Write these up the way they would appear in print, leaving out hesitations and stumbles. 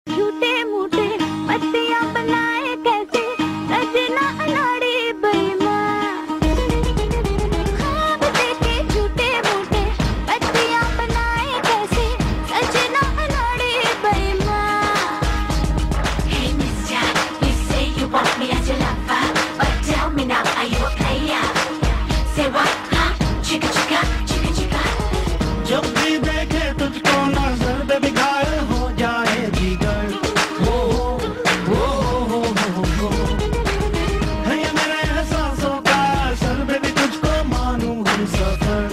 झूठे मूठे पत्तियां बनाए कैसे सजना अनाड़ी बेईमान। ख्वाब देखे झूठे मूठे पत्तियां बनाए कैसे सजना अनाड़ी बेईमान। Hey mister, you say you want me as your lover, but tell me now, are you a player? Say what, huh? Chicka chicka, chicka chicka. जब भी देखे तुझको नजर बेबी घायल हो जाए जिगर। हो है ये मेरे एहसासों का असर बेबी तुझको मानूं हम सफर।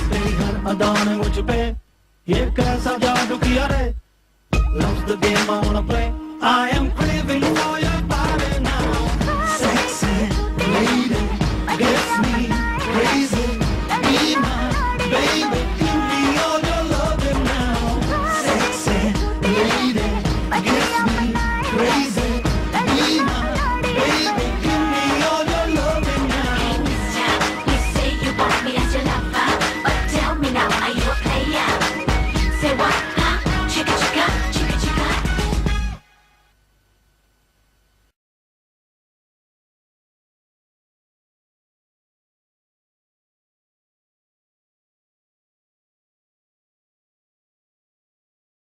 तेरी हर अदा ने मुझ पे ये कैसा जादू किया रे। Love's the game I wanna play. I am